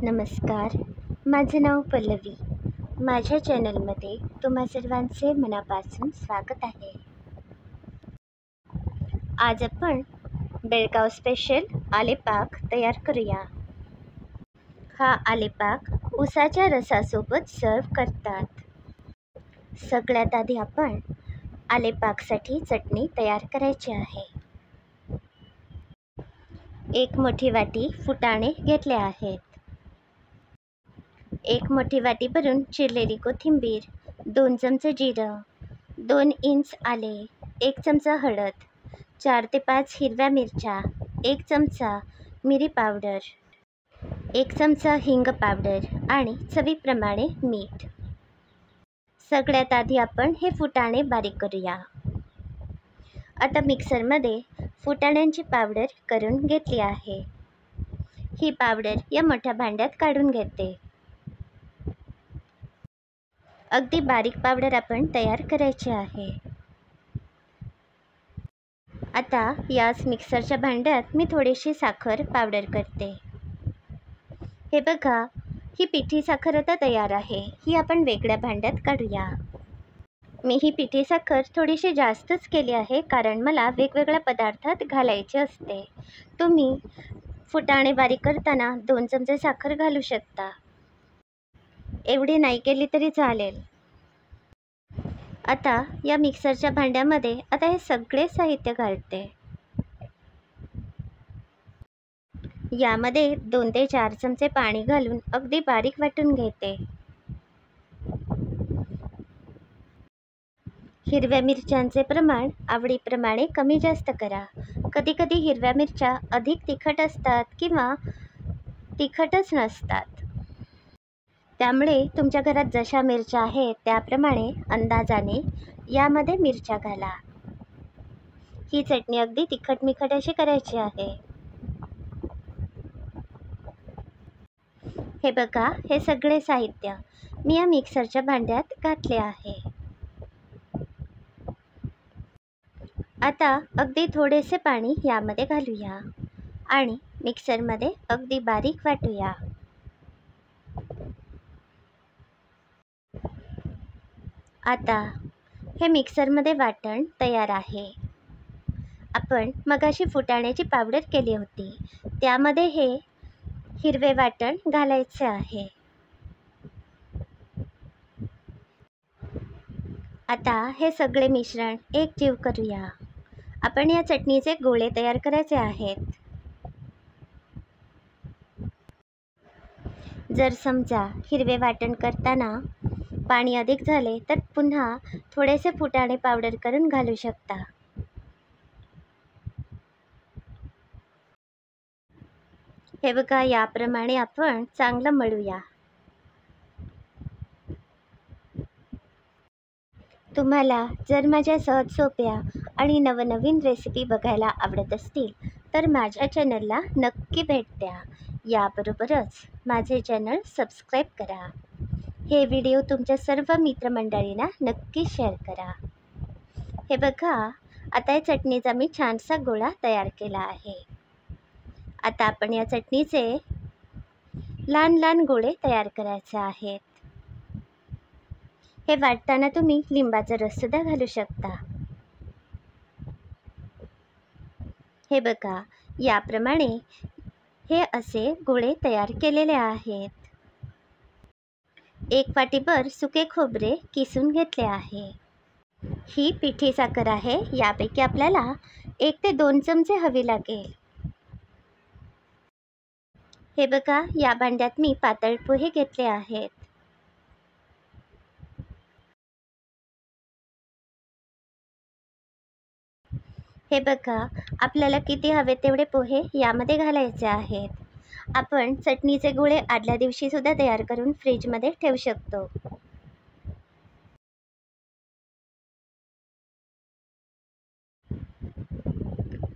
नमस्कार, माझे नाव पल्लवी. माझ्या चॅनलमध्ये तुम्हा सर्वांचे मनापासून स्वागत आहे. आज आपण बेळगाव स्पेशल आलेपाक तयार करूया. हा आलेपाक उसाच्या रसासोबत सर्व करतात. सगळ्यात आधी आपण आलेपाकसाठी चटणी तयार करायची आहे. 1 मोठी वाटी फुटाणे घेतले आहेत. 1 मोठी वाटी भरून चिरलेली कोथिंबीर, 2 चमचे जिरं, 2 इंच आले, 1 चमचा हळद, 4 ते 5 हिरव्या मिरच्या, 1 चमचा मिरी पावडर, 1 चमचा हिंग पावडर आणि चवीप्रमाणे मीठ. सगळ्यात आधी आपण हे फुटाणे बारीक करूया. आता मिक्सरमध्ये फुटाण्यांची पावडर करून घेतली आहे. ही पावडर या मोठ्या भांड्यात काढून घेते. अगदी बारीक पावडर आपण तयार करायची आहे. आता याच मिक्सरच्या भांड्यात मी थोडीशी साखर पावडर करते. हे बघा, ही पिठी साखर आता तयार आहे. ही आपण वेगळ्या भांड्यात काढूया. मी ही पिठी साखर थोडीशी जास्तच केली आहे, कारण मला वेगवेगळ्या पदार्थात घालायचे असते. तुम्ही फुटाणे बारीक करताना 2 चमचे साखर घालू शकता. एवढी नाही केली तरी चालेल. आता या मिक्सरच्या भांड्यामध्ये आता हे सगळे साहित्य घालते. यामध्ये 2 ते 4 चमचे पाणी घालून अगदी बारीक वाटून घेते. हिरव्या मिरच्यांचे प्रमाण आवडीप्रमाणे कमी जास्त करा. कधी कधी हिरव्या मिरच्या अधिक तिखट असतात किंवा तिखटच नसतात. त्यामुळे तुमच्या घरात जशा मिरच्या आहेत त्याप्रमाणे अंदाजाने यामध्ये मिरच्या घाला. ही चटणी अगदी तिखट अशी करायची आहे. हे बघा, हे सगळे साहित्य मी या मिक्सरच्या भांड्यात घातले आहे. आता अगदी थोडेसे पाणी यामध्ये घालूया आणि मिक्सरमध्ये अगदी बारीक वाटूया. आता हे मिक्सरमध्ये वाटण तयार आहे. आपण मगाशी फुटाण्याची पावडर केली होती, त्यामध्ये हे हिरवे वाटण घालायचे आहे. आता हे सगळे मिश्रण एकजीव करूया. आपण या चटणीचे गोळे तयार करायचे आहेत. जर समजा हिरवे वाटण करताना पाणी अधिक झाले तर पुन्हा थोडेसे फुटाणे पावडर करून घालू शकता. हे बघा, याप्रमाणे आपण चांगलं मळूया. तुम्हाला जर माझ्या सहज सोप्या आणि नवनवीन रेसिपी बघायला आवडत असतील तर माझ्या चॅनलला नक्की भेट द्या. याबरोबरच माझे चॅनल सबस्क्राईब करा. हे व्हिडिओ तुमच्या सर्व मित्रमंडळींना नक्की शेअर करा. हे बघा, आता या चटणीचा मी छानसा गोळा तयार केला आहे. आता आपण या चटणीचे लहान लहान गोळे तयार करायचे आहेत. हे वाटताना तुम्ही लिंबाचा रससुद्धा घालू शकता. हे बघा, याप्रमाणे हे असे गोळे तयार केलेले आहेत. 1 वाटीभर सुके खोबरे किसून घेतले आहे. ही पिठी साखर आहे. यापैकी आपल्याला 1 ते 2 चमचे हवी लागेल. हे बघा, या भांड्यात मी पातळ पोहे घेतले आहेत. हे बघा, आपल्याला किती हवे तेवढे पोहे यामध्ये घालायचे आहेत. आपण चटणीचे गोळे आदल्या दिवशी सुद्धा तयार करून फ्रीजमध्ये ठेवू शकतो.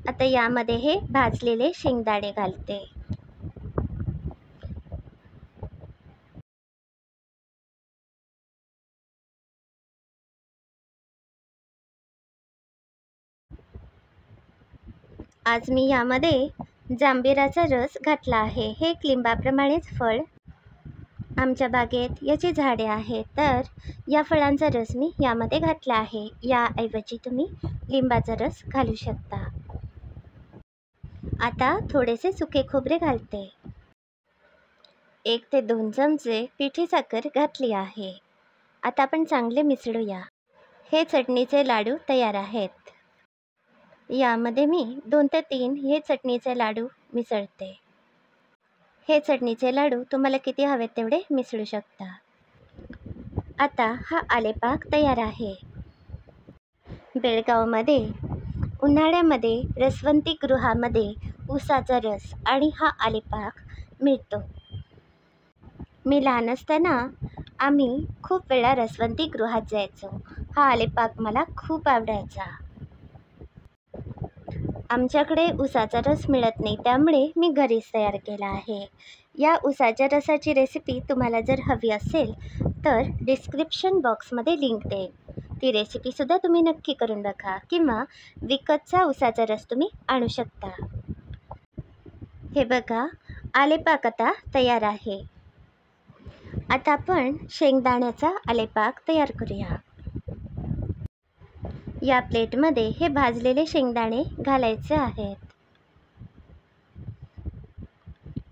आता यामध्ये हे भाजलेले शेंगदाणे घालते. आज मी यामध्ये जांभळाचा रस घातला आहे. हे एक लिंबाप्रमाणेच फळ आमच्या बागेत याची झाडे आहेत, तर या फळांचा रस मी यामध्ये घातला आहे. याऐवजी तुम्ही लिंबाचा रस घालू शकता. आता थोडेसे सुके खोबरे घालते. 1 ते 2 चमचे पिठी साखर घातली आहे. आता आपण चांगले मिसळूया. हे चटणीचे लाडू तयार आहेत. यामध्ये मी 2 ते 3 हे चटणीचे लाडू मिसळते. हे चटणीचे लाडू तुम्हाला किती हवेत तेवढे मिसळू शकता. आता हा आलेपाक तयार आहे. बेळगावमध्ये उन्हाळ्यामध्ये रसवंती गृहामध्ये ऊसाचा रस आणि हा आलेपाक मिळतो. मी लहान असताना आम्ही खूप वेळा रसवंती गृहात जायचो. हा आलेपाक मला खूप आवडायचा. आमच्याकडे ऊसाचा रस मिळत नाही, त्यामुळे मी घरीच तयार केला आहे. या ऊसाच्या रसाची रेसिपी तुम्हाला जर हवी असेल तर डिस्क्रिप्शन बॉक्समध्ये लिंक देईन. ती रेसिपीसुद्धा तुम्ही नक्की करून बघा, किंवा विकतचा ऊसाचा रस तुम्ही आणू शकता. हे बघा, आलेपाक आता तयार आहे. आता आपण शेंगदाण्याचा आलेपाक तयार करूया. या प्लेटमध्ये हे भाजलेले शेंगदाणे घालायचे आहेत.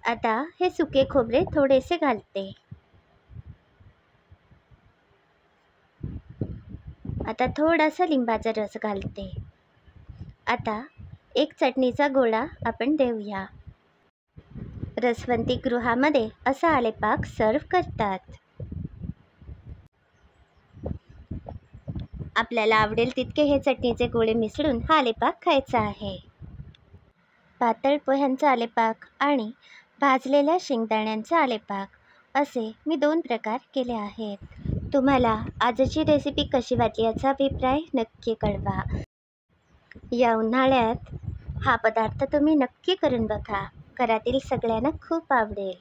आता हे सुके खोबरे थोडेसे घालते. आता थोडासा लिंबाचा रस घालते. आता एक चटणीचा गोळा आपण देऊया. रसवंती गृहामध्ये असा आलेपाक सर्व करतात. आपल्याला आवडेल तितके हे चटणीचे गोळे मिसळून हा आलेपाक खायचा आहे. पातळ पोह्यांचा आलेपाक आणि भाजलेल्या शेंगदाण्यांचा आलेपाक असे मी 2 प्रकार केले आहेत. तुम्हाला आजची रेसिपी कशी वाटली याचा अभिप्राय नक्की कळवा. या उन्हाळ्यात हा पदार्थ तुम्ही नक्की करून बघा. घरातील सगळ्यांना खूप आवडेल.